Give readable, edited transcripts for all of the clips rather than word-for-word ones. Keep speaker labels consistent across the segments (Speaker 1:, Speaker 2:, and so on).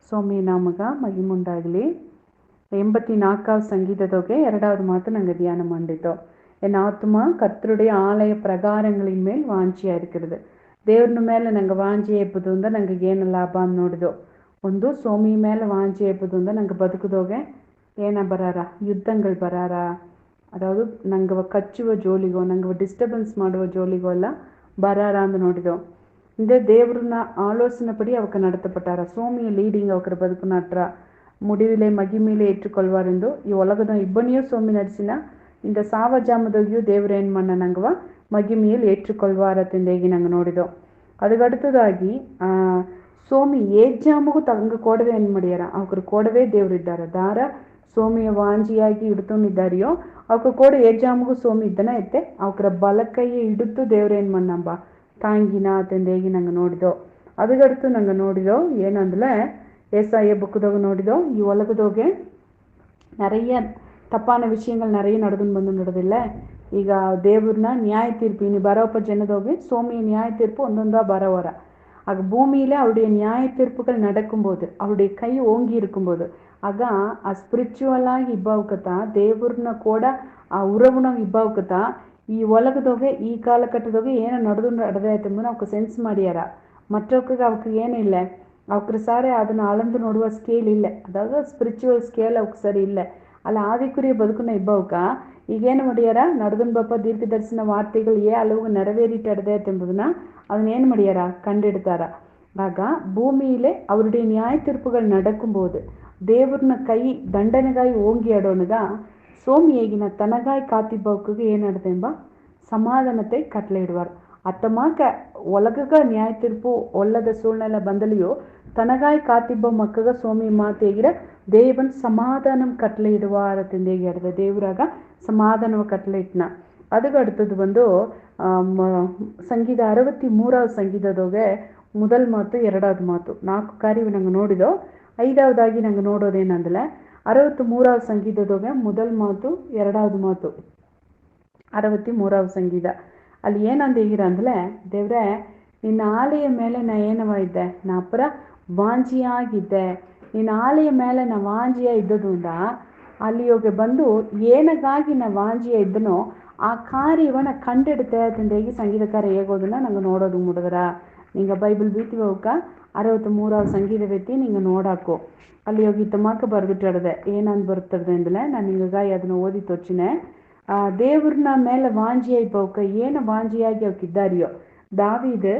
Speaker 1: ಸ್ವಾಮಿ ನಾಮಗ ಮಹಿಮುಂಡಾಗಲಿ. 84வது சங்கீதத்தொகை 2வது மாதம் நாங்கள் தியானம் பண்ணிட்டோம். என் ஆத்மா கர்த்தருடைய ஆலய பிரகாரங்களின் மேல் ವಾಂಚಿಯ இருக்கிறது. ದೇವ್ರನ ಮೇಲೆ ನಂಗೆ ವಾಂಚೆ ಎಪ್ಪುದಿಂದ ನಂಗೆ ಏನು ಲಾಭ ಅಂತ ನೋಡಿದೋ. ಒಂದು ಸ್ವಾಮಿ ಮೇಲೆ ವಾಂಚೆ ಎಪ್ಪುದಿಂದ ನಂಗೆ ಬದುಕಿದೋಗೆ ಏನ ಬರಾರ, ಯುದ್ಧಗಳು ಬರಾರ, ಅದಾವುದು ನಂಗೆ ಕಚ್ಚುವ ಜೋಲಿಗೋ ನಂಗೆ ಡಿಸ್ಟರ್ಬೆನ್ಸ್ ಮಾಡುವ ಜೋಲಿಗೋ ಎಲ್ಲ ಬರಾರ ಅಂತ ನೋಡಿದೋ. இந்த தேவருன ஆலோசனைப்படி அவருக்கு நடத்தப்பட்டாரா. சோமிய லீடிங் அவருக்கு ಬದುಕು ನಟ್ರ முடிவிலே ಮಹಿಮೆயிலே ಏற்றுಕೊಳ್ವಾರ್ ಎಂದು ಈ ಒಲಗದ ಇಬ್ಬನಿಯೂ ಸೋಮಿ ನಡೆಸಿನ இந்த சாவஜாமதொಗಿಯೂ ದೇವರು ಏನು ಮಾಡನಂಗವ ಮಹಿಮೆಯಲ್ಲಿ ಏற்றுಕೊಳ್ವಾರ ತಿಂದೇಗಿ ನಂಗೆ ನೋಡಿದೋ. ಅದಕ್ಕಡುತ್ತದಾಗಿ ಸೋಮಿ ಏಜ್ಜಾಮಗೂ ತಂಗ ಕೂಡವೇ ಏನು ಮಾಡ್ಯಾರ, ಅವ್ರ ಕೂಡವೇ ದೇವರಿದ್ದಾರೆ. ದಾರ ಸೋಮಿಯ ವಾಂಜಿಯಾಗಿ ಹಿಡ್ತೊಂಡಿದ್ದಾರೆಯೋ ಅವ್ರ ಕೂಡ ಏಜ್ಜಾಮಗೂ ಸೋಮಿ ಇದ್ದನ ಐತೆ. ಅವ್ರ ಬಲಕೈಯೇ ಹಿಡಿದು ದೇವ್ರು ಏನು ಮಾಡಂಬ ತಾಂಗಿನ ತಂದೇಗಿ ನಂಗೆ ನೋಡಿದೋ. ಅದಕ್ಕடுத்து ನಂಗೆ ನೋಡಿದೋ ಏನಂದ್ರೆ ஏசாயா புக்குதோக ನೋಡಿದೋ. ಈ ಒಲಗದೋಗೆ நிறைய ತಪ್ಪಾன விஷயங்கள் நிறைய நடந்துன்னு ಬಂದು ನೋಡೋದಿಲ್ಲ. ಈಗ ದೇವ್ರನ್ನ ನ್ಯಾಯ ತೀರ್ಪು இனி ಬರೋಪ್ಪ ಜನದೋಗೆ சோமிய நியாய தீர்ப்பு ஒன்றொன்றா பரவர. ஆக பூமியில அவருடைய நியாய தீர்ப்புகள் நடக்கும்போது, அவருடைய கை ஓங்கி இருக்கும்போது ಆಗ ಆ ಸ್ಪಿರಿಚುವಲ್ ಆಗಿ ಇಬ್ಬಾವುಕತ ದೇವ್ರನ್ನ ಕೂಡ ಆ ಉರವನಾಗ ಇಬ್ಬಾವುಕತ ಈ ಒಲಗದೋಗೆ ಈ ಕಾಲಘಟ್ಟದೋಗೆ ಏನೋ ನಡೆದೇ ಆಯ್ತು ಎಂಬುದು ಅವಕ್ಕೆ ಸೆನ್ಸ್ ಮಾಡ್ಯಾರ. ಮற்றೊಬ್ಬರಿಗೆ ಅವಕ್ಕೆ ಏನಿಲ್ಲ, ಅವ್ರ ಸಾರೆ ಅದನ್ನು ಅಳಂದು ನೋಡುವ ಸ್ಕೇಲ್ ಇಲ್ಲ, ಅதாவது ಸ್ಪಿರಿಚುವಲ್ ಸ್ಕೇಲ್ ಅವಕ್ಕೆ ಸರಿ ಇಲ್ಲ. ಅಲ್ಲ ಆದಿಕುರಿಯ ಬದುಕನ್ನ ಇಬ್ಬವಕ ಈಗೇನು ಮಾಡ್ಯಾರ, ನಡೆದನ್ ಬಪ್ಪ ದೀರ್ಘದರ್ಶನ ವಾರ್ತೆಗಳು ಅಳವು ನೆರವೇರಿಟ್ಟು ಅಡದೆ ಎಂಬುದನ್ನ ಅದನ್ನೇನು ಮಾಡ್ಯಾರ ಕಂಡಿಡ್ತಾರ. ಆಗ ಭೂಮಿயிலே அவருடைய நியாய தீர்ப்புகள் நடக்கும்போது ದೇವ್ರನ್ನ ಕೈ ದಂಡನೆಗಾಯಿ ಓಂಗಿ ಆಡೋನಗ ಸೋಮಿಯೇಗಿನ ತನಗಾಯಿ ಕಾತಿಬ್ಬವಕ್ಕೆ ಏನಾಡ್ದೆ ಎಂಬ ಸಮಾಧಾನತೆ ಕಟ್ಲೆ ಇಡುವಾರ್. ಅತ್ತಮಾಕ ಒಲಗಗ ನ್ಯಾಯ ತೀರ್ಪು ಒಲ್ಲದ ಸೂಳ್ನೆಲ್ಲ ಬಂದಲಿಯೋ ತನಗಾಯಿ ಕಾತಿಬ್ಬ ಮಕ್ಕಗ ಸೋಮಿ ಮಾತೇಗಿರ ದೇವನ್ ಸಮಾಧಾನಂ ಕಟ್ಲೆ ಇಡುವಾರ ತಿಂದೇಗಿ ಆಡ್ದೆ. ದೇವರಾಗ ಸಮಾಧಾನವ ಕಟ್ಲೆ ಇಟ್ನ. ಅದಕ್ಕடுத்தது ಬಂದು ಸಂಗೀತ 63வது ಸಂಗೀತದೋಗೆ முதல் ಮಾತು 2வது ಮಾತು 4 ಕಾರ್ಯವು ನಂಗೆ ನೋಡಿದೋ. 5ವದಾಗಿ ನಂಗೆ ನೋಡೋದೇನಂದ್ರೆ 63வது ಸಂಗೀತದೋಗೆ முதல் ಮಾತು 2வது ಮಾತು 63வது ಸಂಗೀತ. ಅಲ್ಲಿ ಏನಂದ ಹೀಗಿರ ಅಂದ್ರೆ, ದೇವ್ರೆ ನಿನ್ನ ಆಲೆಯ ಮೇಲೆ ನಾ ಏನವ ಇದ್ದೆ, ನಾ ಅಪರ ವಾಂಜಿಯಾಗಿದ್ದೆ. ನಿನ್ನ ಆಲೆಯ ಮೇಲೆ ನಾ ವಾಂಜಿಯ ಇದ್ದದುಂದ ಅಲ್ಲಿ ಹೋಗಿ ಬಂದು ಏನಗಾಗಿ ನಾ ವಾಂಜಿಯ ಇದ್ದನೋ ಆ ಕಾರ್ಯವನ್ನ ಕಂಡಿಡುತ್ತೆ ಅಂತಂದೇಗಿ ಸಂಗೀತಕಾರ ಹೇಗೋದನ್ನ ನಂಗೆ ನೋಡೋದು ಮುಡಿದ್ರ. நீங்க பைபிள் வீட்டு ಹೋಗ 63வது ಸಂಗೀತವೆತ್ತಿ நீங்க ನೋಡಾಕು. ಅಲ್ಲಿ ಹೋಗಿ ತಮಾಕ ಬರ್ದಿಟ್ಟದೆ ಏನಂದ್ ಬರ್ತದೆ ಅಂದ್ರೆ ನಾನು ನಿಂಗಾಗಿ ಅದನ್ನ ಓದಿ ತೋಚಿನೆ. ದೇವ್ರನ್ನ ಮೇಲೆ வாஞ்சியை போக்க ஏன வாஞ்சியாகி அவக்கிದ್ದಾರಿಯೋ. தாவீது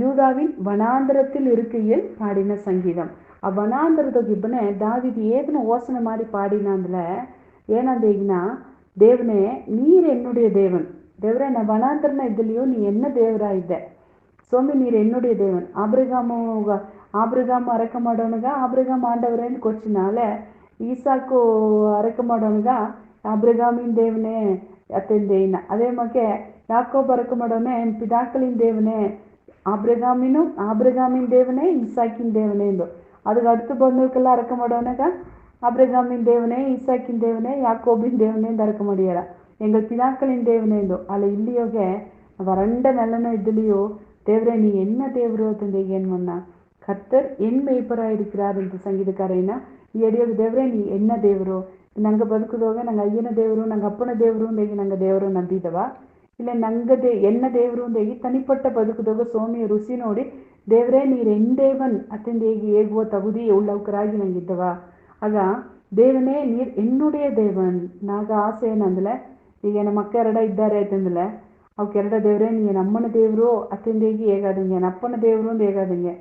Speaker 1: யூதாவின் வனாந்தரத்தில் இருக்கையில் பாடின சங்கீதம். ಆ ವನಾಂತರದಾಗ ಇಬ್ಬನೇ ದಾವಿದು ಏದನ್ನ ಯೋಚನೆ ಮಾಡಿ ಪಾಡಿನ ಅಂದ್ರೆ ಏನಂದೇಗಿನ, ದೇವನೇ ನೀರ್ ಎನ್ನುடைய ದೇವನ್. ದೇವ್ರೆ ನಾ ವನಾಂತರನ ಇದ್ದಲಿಯೋ ನೀ ಎನ್ನ ದೇವರ ಇದ್ದೆ. ಸೋಮಿ ನೀರು ಎನ್ನುடைய ದೇವನ್. ஆபிரகாம் அரக்க ಮಾಡೋನಗ ஆபிரகாம் ஆண்டவரேன்னு கொச்சினால ஈசாக்கு அரக்க ಮಾಡೋನಗ ஆபிரகாமின் தேவனே அத்தேன. அதே மாதிரி யாக்கோபு அரக்க ಮಾಡೋನೆ என் பிதாக்களின் தேவனே, ஆபிரகாமின் தேவனே ஈசாக்கின் தேவனே ಎಂದು. ಅದಕ್ಕೆ அடுத்து ಬಂದವಕ್ಕೆಲ್ಲ அரக்க ಮಾಡೋನಗ ஆபிரகாமின் தேவனே ஈசாக்கின் தேவனே யாக்கோபின் தேவனே ಎಂದು அரக்க ಮಾಡಿಯಾರ. எங்கள் பிதாக்களின் தேவனே ಎಂದು. ಅಲ್ಲ ಇಲ್ಲಿಯೋಗೆ ವರಂಡ ನೆಲನೋ ಇದ್ದಲಿಯೋ தேவரே நீ என்ன தேவரோ ತಂದೆಗೆ ಏನು ಮನ್ನ கர்த்தர் என் மேய்ப்பராக இருக்கிறார் என்று ಸಂಗೀತಕಾರೇನ ಈ ಅಡಿಯೋಗ ದೇವ್ರೆ ನೀ ಎನ್ನ ದೇವರು, ನಂಗೆ ಬದುಕುದೋಗ ನಂಗೆ ಅಯ್ಯನ ದೇವರು ನಂಗೆ ಅಪ್ಪನ ದೇವರು ಅಂದೇಗಿ ನಂಗೆ ದೇವರು ನಂಬಿದವ ಇಲ್ಲ ನಂಗೆ ಎನ್ನ ದೇವರು ಅಂದೇಗಿ ತನಿಪಟ್ಟ ಬದುಕುದೋಗ ಸೋಮಿಯ ರುಚಿ ನೋಡಿ ದೇವ್ರೇ ನೀರು ಎನ್ ದೇವನ್ ಅತ್ತೆಂದೇಗಿ ಹೇಗುವ ತಗುದಿ ಉಳ್ಳವಕರಾಗಿ ನಂಗಿದ್ದವ. ಆಗ ದೇವನೇ ನೀರು ಎನ್ನುடைய ದೇವನ್. ನಾಗ ಆಸೆ ಏನಂದ್ರೆ ಈಗ ನಮ್ಮ ಅಕ್ಕ 2 ಇದ್ದಾರೆ ಆಯ್ತಂದ್ರೆ ಅವಕ್ಕೆ 2 ದೇವ್ರೆ ನೀ ನಮ್ಮನ ದೇವರು ಅತ್ತೆಂದೇಗಿ ಹೇಗಾದಂಗೆ, ಎನ್ ಅಪ್ಪನ ದೇವರು ಅಂತ ಹೇಗಾದಂಗೆ,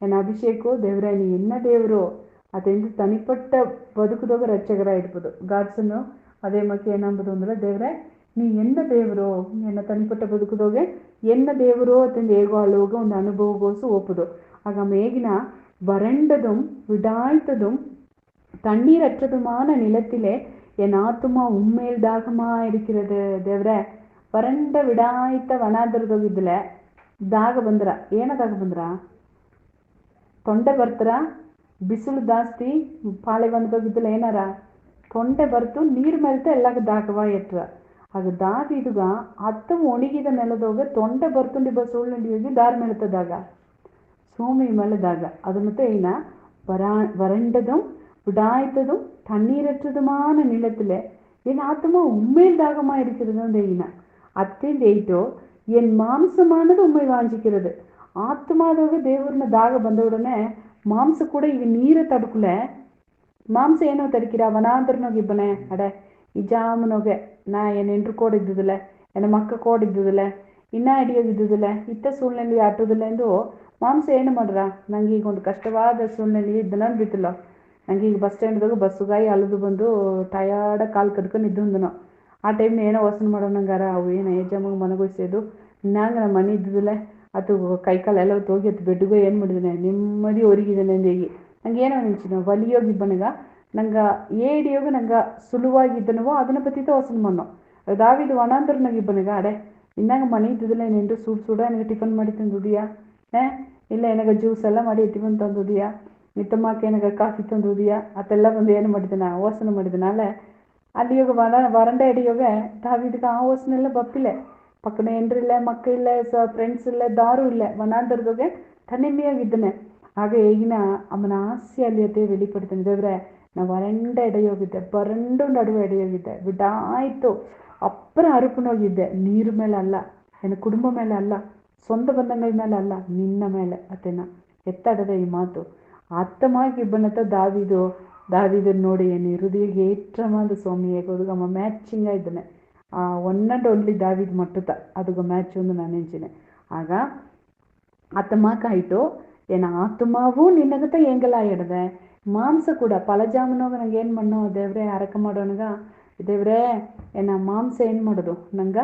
Speaker 1: என் அபிஷேகோ தேவரே நீ என்ன தேவரோ ಅದೆಂದು ತನಿಪಟ್ಟ ಬದುಕುದೋಗ ರಕ್ಷಕರ ಇಡ್ಬೋದು. ಗಾಡ್ಸನ್ನು ಅದೇ ಮಕ್ಕೆ ಏನಂಬುದು ಅಂದ್ರೆ ದೇವ್ರೆ ನೀ ಎನ್ನ ದೇವರು, ಎನ್ನ ತನಿಪಟ್ಟ ಬದುಕುದೋಗೆ ಎನ್ನ ದೇವರು ಅತ್ತೆಂದು ಹೇಗೋ ಅಳುವಾಗ ಒಂದು ಅನುಭವಗೋಸು ಒಪ್ಪುದು. ಆಗ மேகின வறண்டதும் விடாய்த்ததும் தண்ணீரற்றதுமான நிலத்திலே என் ஆத்துமா உண்மையில் தாகமா இருக்கிறது. ದೇವ್ರೆ ವರಂಡ ವಿಡಾಯ್ತ ವನಾಂತರದೋಗಿದ್ದಲ ದಾಗ ಬಂದ್ರ, ಏನ ದಾಗ ಬಂದ್ರ, ತೊಂಡೆ ಬರ್ತಾರ, ಬಿಸಿಲು ಜಾಸ್ತಿ ಪಾಳೆವನದೋಗಿದ್ದಲ್ಲ ಏನಾರ ತೊಂಡೆ ಬರ್ತು ನೀರು ಮೇಲ್ತ ಎಲ್ಲಾಗ ದಾಗವ ಎಟ್ರ. ಆಗ ದಾವಿದುಗ ಅತ್ತ ಒಣಗಿದ ನೆಲದೋಗ ತೊಂಡೆ ಬರ್ತುಂಡಿ ಬಸ್ ಉಳ್ಳಂಡಿ ಹೋಗಿ ದಾರಿ ಮೇಳ್ತದಾಗ ಸೋಮಿ ಮೇಲೆದಾಗ ಅದು ಮತ್ತೆ ಏನ வறண்டதும் விடாய்த்ததும் தண்ணீரற்றதுமான நிலத்துல என் ஆத்மா உண்மையில் தாகமா இருக்கிறதும் தெய்யினா அத்தையும் தேய்த்தோ என் ಮಾಂಸமானது உண்மை வாஞ்சிக்கிறது. ಆತ್ಮದಾಗ ದೇವ್ರನ್ನ ದಾಗ ಬಂದ ಉಡನೆ ಮಾಂಸ ಕೂಡ ಈಗ ನೀರ ತಡ್ಕುಲೆ ಮಾಂಸ ಏನೋ ತಡ್ಕಿರ ವನಾಂತರನೋಗಿಬ್ಬನೆ ಅಡೆ ಈ ಜಾಮನೋಗೆ ನಾ ಎಂಟ್ರು ಕೋಡಿದ್ದುದಿಲ್ಲ ಎನ್ನ ಮಕ್ಕ ಕೋಡಿದ್ದುದಿಲ್ಲ ಇನ್ನ ಅಡಿಯೋಗಿದ್ದುದಿಲ್ಲ ಇತ್ತ ಸೂಳ್ನಲ್ಲಿ ಆಟೋದಿಲ್ಲ ಎಂದು ಮಾಂಸ ಏನು ಮಾಡ್ರ ನಂಗೆ ಈಗ ಒಂದು ಕಷ್ಟವಾದ ಸೂಳ್ನಲ್ಲಿ ಇದ್ದನ ಬಿಟ್ಟಿಲ್ಲ. ನಂಗೆ ಈಗ ಬಸ್ ಸ್ಟ್ಯಾಂಡ್ದಾಗ ಬಸ್ಸುಗಾಯಿ ಅಲದು ಬಂದು ಟಯಾರ್ಡ ಕಾಲು ಕಡ್ಕೊಂಡು ಇದ್ದುಂದನು. ಆ ಟೈಮ್ನ ಏನೋ ವಸನ ಮಾಡೋಣಂಗಾರ ಅವು ಏನು ಯಜಮಗೆ ಮನಗೊಯ್ಸೋದು ಇನ್ನಂಗೆ ನಮ್ಮ ಮನೆ ಇದ್ದುದಿಲ್ಲ ಅದು ಕೈಕಾಲೆಲ್ಲ ಹೋಗಿ ಅದು ಬೆಡ್ಗೂ ಏನು ಮಾಡಿದ್ದಾನೆ ನೆಮ್ಮದಿ ಒರಿಗಿದ್ದಾನೆ ಅಂದೇಗಿ ನಂಗೆ ಏನೋ ಅನಿಸಿನ വലിಯೋಗಿಬ್ಬನಗ ನಂಗೆ ಏಡಿಯೋಗ ನಂಗೆ ಸುಲುವಾಗಿದ್ದನವೋ ಅದನ್ನ ಪತ್ತಿತ ವಸನ ಮಣ್ಣು ದಾವಿದು ವನಾಂತರನಾಗಿಬ್ಬನಗ ಅಡೆ ಇನ್ನಂಗೆ ಮನೆ ಇದ್ದುದಿಲ್ಲ ನೆಂಟು ಸುಡ ನನಗೆ ಟಿಫನ್ ಮಾಡಿ ತಂದುದಿಯಾ ಇಲ್ಲ ಏನಾಗ ಜ್ಯೂಸ್ ಎಲ್ಲ ಮಾಡಿ ಟಿಫನ್ ತಂದುದಿಯಾ ಮಿತ್ತಮ್ಮಕ್ಕೆ ಏನಾಗ ಕಾಫಿ ತಂದುದಿಯಾ ಅದೆಲ್ಲ ಬಂದು ಏನು ಮಾಡಿದ್ದಾನೆ ವಸನ ಮಾಡಿದ್ದಾನಲ್ಲ ಅಲ್ಲಿ ವರಂಡ ಅಡಿಯೋಗ ದಾವಿದಕ್ಕೆ ಆ ವಸನೆಲ್ಲ ಬಪ್ಪಿಲೆ ಪಕ್ಕನ ಎಂಡ್ರಿಲ್ಲ ಮಕ್ಕಳಿಲ್ಲ ಫ್ರೆಂಡ್ಸ್ ಇಲ್ಲ ದಾರು ಇಲ್ಲ ವನಾಂತರದೋಗೆ ತನಿಮೆಯಾಗಿದ್ದಾನೆ. ಆಗ ಈಗಿನ ಅವನ ಹಾಸ್ಯಾಲ್ಯತೆ வெளிப்படுத்தின ದೇವ್ರೆ நான் வறண்ட இடையோகிದ್ದೆ ಬರಂಡು ನಡುವೆ ಎಡೆಯೋಗಿದ್ದೆ ಬಿಡಾಯ್ತು ಅಪ್ಪರ ಅರುಪನೋಗಿದ್ದೆ ನೀರು ಮೇಲೆ ಅಲ್ಲ ನನ್ನ ಕುಟುಂಬ ಮೇಲೆ ಅಲ್ಲ ಸ್ವಂತ ಬಂಧಗಳ ಮೇಲೆ ಅಲ್ಲ ನಿನ್ನ ಮೇಲೆ ಅತೇನ ಎತ್ತಡದ ಈ ಮಾತು ಅತ್ತಮಾಗಿ ಇಬ್ಬನತ್ತ ದಾವಿದನ್ ನೋಡಿ ಏನು ಹೃದಯ ಏற்றಮಾದ ಸ್ವಾಮಿಯೇ ಕೊಡುಗಮ್ಮ ಮ್ಯಾಚಿಂಗ್ ಇದ್ದಾನೆ ಒನ್ ಅಂಡ್ ಓನ್ಲಿ ದಾವಿದ್ ಮಟ್ಟುತ್ತ ಅದುಗ ಮ್ಯಾಚ್ ಒಂದು ನಾನು ನೆಂಚಿನೆ. ಆಗ ಅತ್ತಮಾಕಾಯ್ತು ಏನ ಆತ್ಮಾವೂ ನಿನ್ನಗತ್ತ ಹೆಂಗೆಲ್ಲ ಇಡದೆ ಮಾಂಸ ಕೂಡ ಪಲಜಾಮನೋಗ ನಂಗೆ ಏನು ಮಣ್ಣು ದೇವ್ರೆ ಅರಕ ಮಾಡೋನಗ ದೇವ್ರೆ ಏನ ಮಾಂಸ ಏನು ಮಾಡೋದು ನಂಗೆ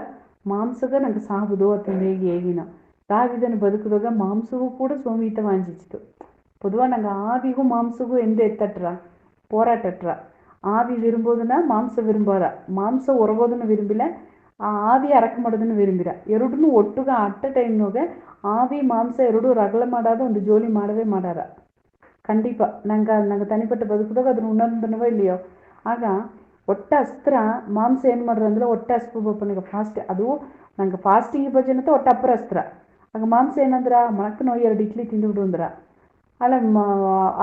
Speaker 1: ಮಾಂಸಗ ನಂಗೆ ಸಾಬುದು ಅತ್ತಂದು ಹೇಗಿನ ದಾವಿದನು ಬದುಕಿದಾಗ ಮಾಂಸವೂ ಕೂಡ ಸೋಮಿತ ವಾಂಚಿಸಿತು. பொதுவாக நாங்கள் ஆவிக்கும் மாம்சக்கும் எந்த எத்தட்டுறா போராட்டட்டுறா ஆவி விரும்போதுன்னா மாಂಸ ವಿರುಂಬಾರ ಮಾಂಸ ಹೊರಬೋದನ್ನು ವಿರುಂಬಿಲ್ಲ ಆವಿ ಅರಕ ಮಾಡೋದನ್ನು ವಿರುಂಬಿರ ಎರಡನ್ನೂ ಒಟ್ಟುಗ ಅಟ್ಟ ಟೈಮ್ನಾಗ ಆವಿ ಮಾಂಸ ಎರಡು ರಗಳೆ ಮಾಡಾದ ಒಂದು ಜೋಲಿ ಮಾಡವೇ ಮಾಡಾರ ಖಂಡಿತ ನಂಗೆ ತನಿಪಟ್ಟ ಬದುಕಿದಾಗ ಅದನ್ನ ಉಣ್ಣದನವೋ ಇಲ್ಲಿಯೋ. ಆಗ ಒಟ್ಟ ಅಸ್ತ್ರ ಮಾಂಸ ಏನು ಮಾಡ್ರ ಅಂದ್ರೆ ಒಟ್ಟ ಅಸ್ಪಬೇಕು ಫಾಸ್ಟ್ ಅದು ನಂಗೆ ಫಾಸ್ಟಿಂಗ್ ಭಜನತ ಒಟ್ಟ ಅಪ್ಪರ ಅಸ್ತ್ರ. ಆಗ ಮಾಂಸ ಏನಂದ್ರ ಮಣಕ್ಕೆ ನೋವು 2 ಇಡ್ಲಿ ತಿಂದುಬಿಡು ಅಂದ್ರ ಅಲ್ಲ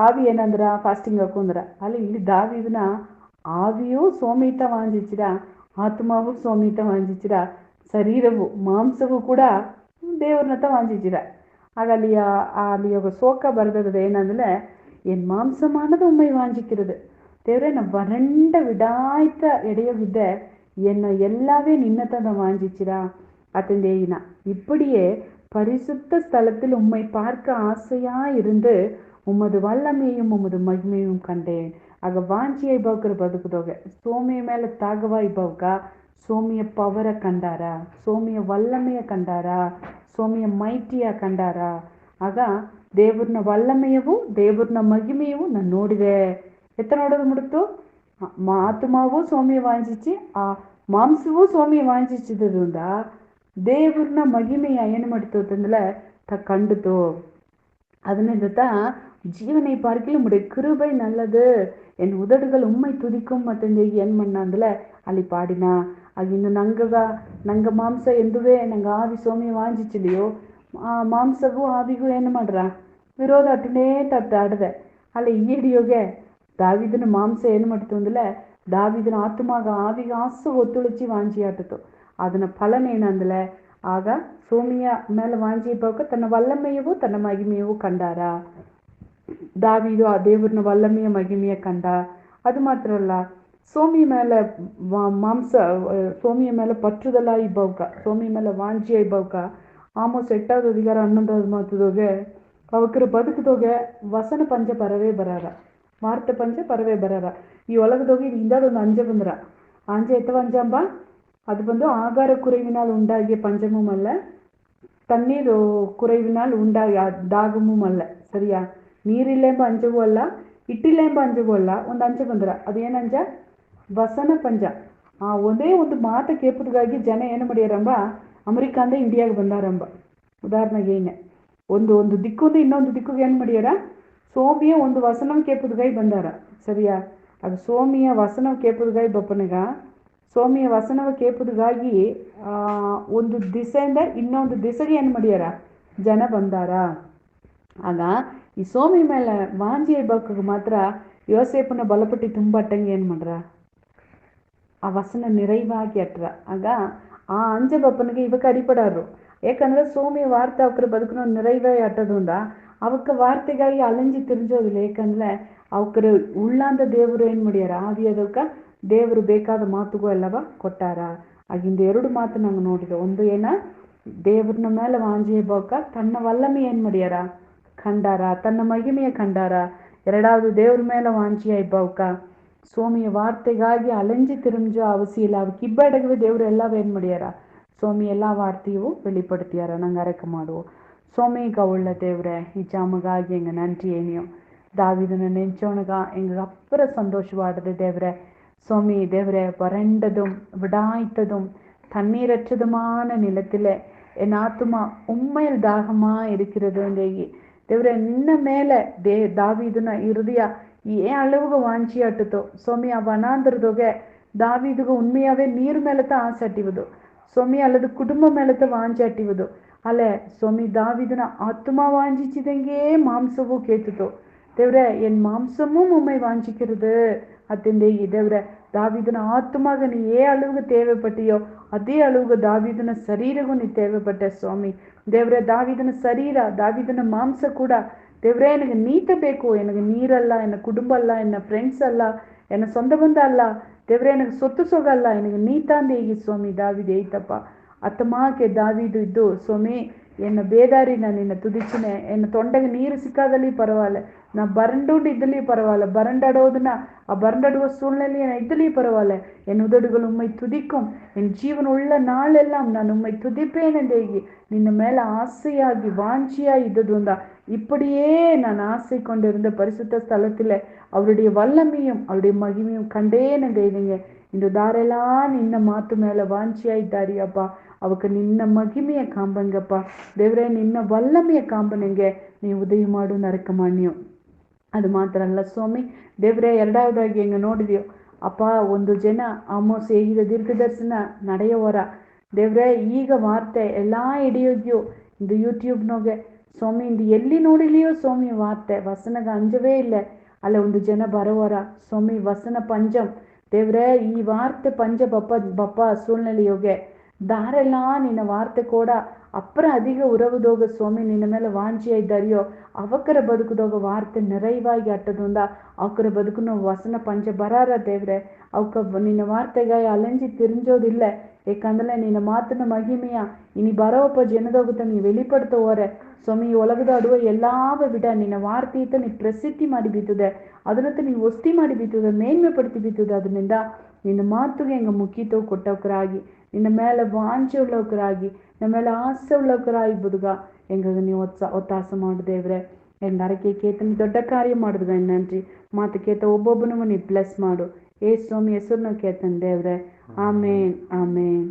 Speaker 1: ಆವಿ ಏನಂದ್ರ ಫಾಸ್ಟಿಂಗ್ ಹಾಕೊಂಡ್ರ ಅಲ್ಲ ಇಲ್ಲಿ ದಾವಿದನ ಆವಿಯೂ ಸೋಮಿತ ವಾಂಜಿಸಿರ ಆತ್ಮಾವು ಸೋಮಿತ ವಾಂಜಿಸಿರ ಶರೀರವು ಮಾಂಸವೂ ಕೂಡ ದೇವ್ರನತ ವಾಂಜಿಸಿರ. ಆಗ ಅಲ್ಲಿಯ ಸೋಕ ಬರ್ದದ ಏನಂದ್ರೆ என் மாம்சமானது உண்மை வாஞ்சிக்கிறது தேவரே நான் வறண்ட விடாய்த்த இடையோகித்த என்னை எல்லாவே நின்னத்தை வாஞ்சிச்சிரா அத்தந்தேயினா இப்படியே பரிசுத்த ஸ்தலத்தில் உம்மை பார்க்க ஆசையா இருந்து உமது வல்லமையும் உமது மகிமையும் கண்டேன். ಆಗ ವಾಂಚಿಯ ಇಬ್ಬವ್ಕರ ಬದುಕದೋಗೆ ಸೋಮಿಯ ಮೇಲೆ ತಾಗವ ಇಬ್ಬವ್ಕ ಸೋಮಿಯ ಪವರ ಕಂಡಾರ ಸೋಮಿಯ ವಲ್ಲಮೆಯ ಕಂಡಾರ ಸೋಮಿಯ ಮೈಟಿಯ ಕಂಡಾರ. ಆಗ ದೇವ್ರನ್ನ ವಲ್ಲಮೆಯವು ದೇವ್ರನ್ನ ಮಹಿಮೆಯವು ನಾನು ನೋಡಿದೆ ಎತ್ತ ನೋಡೋದು ಮುಡುತ್ತು ಆತ್ಮಾವು ಸೋಮಿಯ ವಾಂಚಿಸಿ ಆ ಮಾಂಸವೂ ಸೋಮಿಯ ವಾಂಚಿಸಿದ್ರಿಂದ ದೇವ್ರನ್ನ ಮಹಿಮೆಯ ಏನು ಮಾಡಿತು ಅಂತಂದ್ರೆ ಕಂಡುತು. அதனால ஜீவனை பார்க்கல உடைய கிருபை நல்லது என் உதடுகள் உண்மை துதிக்கும் மத்தಂದೆ ಏನ್ ಮಣ್ಣಂದಲೆ ಅಲ್ಲಿ ಪಾಡಿನ ಆಗ ಇನ್ನು ನಂಗ ಮಾಂಸ ಎಂದುವೆ ನಂಗೆ ಆವಿ ಸೋಮಿ ವಾಂಚಿಚಿಲಿಯೋ ಆ ಮಾಂಸಗೂ ಆವಿಗೂ ಏನು ಮಾಡ್ರ ವಿರೋಧ ಅಟ್ಟನೇ ತಟ್ಟಾಡದೆ ಅಲ್ಲಿ ಈಡಿಯೋಗೆ ದಾವಿದನ ಮಾಂಸ ಏನು ಮಾಡಿತು ಅಂದ್ರೆ ದಾವಿದನ ಆತ್ಮಾಗ ಆವಿಗ ಆಸು ಒತ್ತುಳಿಚಿ ವಾಂಚಿ ಆಟಿತು. ಅದನ್ನ ಫಲನೇನಂದಲೆ ಆಗ ಸೋಮಿಯ ಮೇಲೆ ವಾಂಚಿ ಇಬ್ಬಾಗ ತನ್ನ ವಲ್ಲಮೆಯವು ತನ್ನ ಮಹಿಮೆಯವು ಕಂಡಾರ. ದಾವಿದು ಆ ದೇವ್ರನ್ನ ವಲ್ಲಮೆಯ ಮಹಿಮೆಯ ಕಂಡ. ಅದು ಮಾತ್ರ ಅಲ್ಲ ಸೋಮಿಯ ಮೇಲೆ ಸೋಮಿಯ ಮೇಲೆ ಪಟ್ಟುದಲ್ಲ ಇಬ್ಬವ್ಕ ಸೋಮಿಯ ಮೇಲೆ ವಾಂಚಿಯ ಇಬ್ಬವ್ಕ ಆಮೋಸ್ 8வது அதிகாரம் 11வது ಮಾತದೋಗೆ ಅವಕರ ಬದುಕದೋಗೆ ವಸನ ಪಂಚ ಪರವೇ ಬರಾರ ವಾರ್ತೆ ಪಂಚ ಪರವೇ ಬರಾರ. ಈ ಒಳಗದೋಗಿ ಇಂದಾದೊಂದು ಅಂಜ ಬಂದ್ರ ಅಂಜ ಎತ್ತವ ಅಂಜಂಬ அது வந்து ஆகார குறைவினால் உண்டாகிய பஞ்சமும் அல்ல தண்ணீர் குறைவினால் உண்டாகிய தாகமும் அல்ல சரியா. ನೀರಿಲ್ಲೆಂಬ ಅಂಜವೂ ಅಲ್ಲ ಇಟ್ಟಿಲ್ಲೆಂಬ ಅಂಜವೂ ಅಲ್ಲ ಒಂದು ಅಂಜ ಬಂದ್ರ ಅದೇನಂಜ ವಸನ ಪಂಜ. ಆ ಒಂದೇ ಒಂದು ಮಾತು ಕೇಪುದಗಾಗಿ ಜನ ಏನು ಮಾಡ್ಯಾರಂಬ ಅಮೆರಿಕಾಂದ ಇಂಡಿಯಾಗೆ ಬಂದಾರಂಬ. ಉದಾಹರಣೆಗೆ ಏನೇ ಒಂದು ದಿಕ್ಕಿಂದ ಇನ್ನೊಂದು ದಿಕ್ಕಿಗೆ ಏನು ಮಾಡ್ಯಾರ ಸೋಮಿಯ ಒಂದು ವಸನ ಕೇಪುದಗಾಯಿ ಬಂದಾರ ಸರಿಯಾ. ಅದು ಸೋಮಿಯ ವಸನ ಕೇಪುದಗಾಯಿ ಬಪ್ಪನಗ ಸೋಮಿಯ ವಸನವ ಕೇಪುದಗಾಗಿ ಒಂದು ದಿಸೆಯಿಂದ ಇನ್ನೊಂದು ದಿಸೆಗೆ ಏನು ಮಾಡ್ಯಾರ ಜನ ಬಂದಾರ. ಆಗ ಈ ಸೋಮಿ ಮೇಲೆ ವಾಂಜಿ ಇಬ್ಬಕ್ಕೆ ಮಾತ್ರ யோசேப்புನ ಬಲಪಟ್ಟಿ ತುಂಬಟ್ಟಂಗೆ ಏನು ಮಾಡ್ರ ಆ ವಸನ நிறைவாಗಿ ಅಟ್ರ ಆಗ ಆ ಅಂಜ ಬಪ್ಪನಿಗೆ ಇವಕ್ಕೆ ಅಡಿಪಡಾರು. ಯಾಕಂದ್ರೆ ಸೋಮಿ ವಾರ್ತೆ ಅವಕ್ರ ಬದುಕನ நிறைவே ಅಟ್ಟದುಂದ ಅವಕ್ಕೆ ವಾರ್ತೆಗಾಗಿ ಅಲಂಜಿ ತಿರ್ಜೋದಿಲ್ಲ. ಯಾಕಂದ್ರೆ ಅವಕ್ರ ಉಳ್ಳಾಂದ ದೇವರು ಏನು ಮಾಡ್ಯಾರ ಆದಿಯದಕ್ಕೆ ದೇವರು ಬೇಕಾದ ಮಾತುಗೂ ಎಲ್ಲವ ಕೊಟ್ಟಾರ. ಆಗಿಂದ 2 ಮಾತು ನಂಗೆ ನೋಡಿದೆ. ಒಂದು ಏನ ದೇವ್ರನ ಮೇಲೆ ವಾಂಜಿ ಇಬ್ಬಕ್ಕ ತನ್ನ ವಲ್ಲಮಿ ಏನು ಮಾಡ್ಯಾರ ಕಂಡಾರ, ತನ್ನ ಮಹಿಮೆಯ ಕಂಡಾರ. 2வது ದೇವ್ರ ಮೇಲೆ ವಾಂಚಿಯ ಇಬ್ಬವಕ್ಕ சோமிய வார்த்தைಗಾಗಿ ಅಲಂಜಿ ತಿರುಂಜೋ ಅವಸಿಯಿಲ್ಲ. ಅವಕ್ಕೆ ಇಬ್ಬಡಗವೆ ದೇವರು ಎಲ್ಲವ ಏನು ಮಾಡ್ಯಾರ ಸೋಮಿ ಎಲ್ಲ ವಾರ್ತೆಯು வெளிப்படுத்தியார. நாங்கள் அரைக்க மாடுவோம். சோமிக உள்ள தேவரே ಈ ಜಾಮಗಾಗಿ எங்க நன்றி ஏனியோ தாவிதனை நெஞ்சோனகா எங்க அப்புறம் சந்தோஷவாடுது தேவரே. சோமி தேவரே வறண்டதும் விடாய்த்ததும் தண்ணீரற்றதுமான நிலத்தில் என் ஆத்துமா உண்மையில் தாகமா இருக்கிறது. ದೇವ್ರೆ ನಿನ್ನ ಮೇಲೆ ದಾವಿದನ ಹೃದಯ ಏ அளவுக்கு ವಾಂಚಿ ಅಟ್ಟುತ್ತೋ ಸೋಮಿ ಆ ವನಾಂತರದೊಗೆ ದಾವಿದಿಗೆ ಉண்மையாவே ನೀರು ಮೇಲತ್ತ ಆಸೆ ಅಟ್ಟಿವುದು ಸೋಮಿ ಅಲ್ಲದು ಕುಟುಂಬ ಮೇಲತ್ತ ವಾಂಚಿ ಅಟ್ಟಿವುದು ಅಲ್ಲೇ ಸೋಮಿ ದಾವಿದನ ಆತ್ಮ வாஞ்சிச்சதெங்கே மாம்சமும் கேட்டுத்தோ. தேவரே என் மாம்சமும் உண்மை வாஞ்சிக்கிறது அத்தந்தே. தேவரே தாவிதன ஆத்மாக நீ ஏ அளவுக்கு தேவைப்பட்டியோ அதே அளவுக்கு தாவிதನ ಶರೀರಗೂ ನೀ தேவைப்பட்ட ಸ್ವಾಮಿ. ದೇವರೇ ದಾವಿದನ ಶರೀರ ದಾವಿದನ ಮಾಂಸ ಕೂಡ ದೇವರೇ எனக்கு ನೀತ ಬೇಕು. எனக்கு ನೀರಲ್ಲ, ಎನ್ನ ಕುಟುಂಬ ಅಲ್ಲ, ಎನ್ನ ಫ್ರೆಂಡ್ಸ್ ಅಲ್ಲ, ಎನ್ನ சொந்த ಬಂಧ ಅಲ್ಲ. ದೇವರೇ எனக்கு சொத்து சொக ಅಲ್ಲ, எனக்கு ನೀತಾಂದೇ ಈ ಸ್ವಾಮಿ ದಾವಿದ ಏಯ್ತಪ್ಪ ಅತ್ತಮಾಕೆ ದಾವಿದು ಇದ್ದು ಸ್ವಾಮಿ ಎನ್ನ ಬೇದಾರಿ ನಾನು ನಿನ್ನ ತುದಿಚಿನೆ. ಎನ್ನ ತೊಂಡೆಗೆ ನೀರು ಸಿಕ್ಕಾದಲ್ಲಿ ಪರವಾಗಿಲ್ಲ, ನಾ ಬರಂಡುಂಡು ಇದ್ದಲಿ ಪರವಾಗಿಲ್ಲ, ಬರಂಡಾಡೋದನ್ನ ಆ ಬರಂಡಾಡುವ சூழ்நிலை இதிலே பரவாயில்ல. என் உதடுகள் உண்மை துதிக்கும், என் ஜீவன் உள்ள நாளெல்லாம் நான் உண்மை துதிப்பேன் என்றேகி நின்ன மேல ஆசையாகி வாஞ்சியா இದ್ದதுண்டா. இப்படியே நான் ஆசை கொண்டிருந்த பரிசுத்த ஸ்தலத்தில் அவருடைய வல்லமையும் அவருடைய மகிமையும் கண்டேன் என்றேங்க. இந்த ದಾರೆல்லாம் ನಿನ್ನ ಮಾತು ಮೇಲೆ ವಾಂಚಿಯ ಇದ್ದಾರಿಯಪ್ಪ. ಅವಕ್ಕೆ ನಿನ್ನ ಮಹಿಮೆಯ ಕಾಂಬಂಗಪ್ಪ. ದೇವರೇ ನಿನ್ನ ವಲ್ಲಮೆಯ ಕಾಂಬನಿಗೆ ನೀವು ಉದಯ ಮಾಡು ನರಕ ಮಾನ್ಯು. ಅದು ಮಾತ್ರ ಅಲ್ಲ ಸ್ವಾಮಿ ದೇವರೇ, 2ವದಾಗಿ ಹೆಂಗೆ ನೋಡಿದ್ಯೋ ಅಪ್ಪ, ಒಂದು ಜನ ಆಮೋಸ್ ಹೇಗಿದ ದೀರ್ಘದರ್ಶನ ನಡೆಯೋವರ ದೇವರೇ ಈಗ ವಾರ್ತೆ ಎಲ್ಲ ಹಿಡಿಯೋದ್ಯೋ ಇದು ಯೂಟ್ಯೂಬ್ನೋಗೆ ಸ್ವಾಮಿ. ಇಂದು ಎಲ್ಲಿ ನೋಡಿಲಿಯೋ ಸ್ವಾಮಿ ವಾರ್ತೆ ವಸನಗ ಅಂಜವೇ ಇಲ್ಲ. ಅಲ್ಲ ಒಂದು ಜನ ಬರೋವರ ಸ್ವಾಮಿ ವಸನ ಪಂಚಂ ದೇವರೇ ಈ ವಾರ್ತೆ ಪಂಚ ಬಪ್ಪ ಸೂழ்நிலையோಗೆ ದಾರೆல்லாம் ನಿನ್ನ ವಾರ್ತೆ ಕೂಡ ಅப்புறம் அதிக உறவுதோக ಸ್ವಾಮಿ ನಿನ್ನ ಮೇಲೆ ವಾಂಚಿಯ ಇದ್ದಾರಿಯೋ ಅವಕ್ಕರ ಬದುಕುದೋಗ ವಾರ್ತೆ நிறைவாಗಿ ಅಟ್ಟದುಂದ ಅವಕ್ಕರ ಬದುಕುನ ವಸನ ಪಂಚ ಬರಾರ ದೇವ್ರೆ. ಅವಕ್ಕ ನಿನ್ನ ವಾರ್ತೆಗಾಯ ಅಲಂಜಿ ತಿರುಂಜೋದಿಲ್ಲ. ಏಕಂದ್ರೆ ನಿನ್ನ ಮಾತನ ಮಹಿಮೆಯ ಇನಿ ಬರೋಪ್ಪ ಜನದೋಗುತ್ತ ನೀ வெளிப்படுத்தೋರೆ ಸ್ವಾಮಿ. ಒಲಗದ ಆಡುವ ಎಲ್ಲಾವ ಬಿಡ ನಿನ್ನ ವಾರ್ತೆಯಿತ ನೀ ಪ್ರಸಿದ್ಧಿ ಮಾಡಿ ಬೀತದೆ, ಅದನ್ನತ್ತ ನೀ ಒಸ್ತಿ ಮಾಡಿ ಬೀತದೆ, ಮೇನ್ಮೆ ಪಡ್ತಿ ಬೀತದೆ. ಅದರಿಂದ ನಿನ್ನ ಮಾತುಗೆ ಹೆಂಗೆ ಮುಖಿತವು ಕೊಟ್ಟವಕರಾಗಿ ನಿನ್ನ ಮೇಲೆ ವಾಂಚೆ ಉಳ್ಳವಕರಾಗಿ ನಮ್ಮ ಮೇಲೆ ಆಸೆ ಉಳ್ಳವಕರಾಗಿ ಬದುಗ ಹೆಂಗ ನೀವು ಒತ್ತಾಸ ಮಾಡು ದೇವ್ರೆ. ಹೆಂಗ ಅರಕೆ ಕೇತ ನೀ ದೊಡ್ಡ ಕಾರ್ಯ ಮಾಡಿದ್ಗ ನನ್ರಿ ಮಾತು ಕೇತ ಒಬ್ಬೊಬ್ಬನೂ ನೀ ಬ್ಲೆಸ್ ಮಾಡು. ಏ ಸ್ವಾಮಿ ಹೆಸರನ್ನ ಕೇತನ್ ದೇವ್ರೆ. ಆಮೇನ್ ಆಮೇನ್.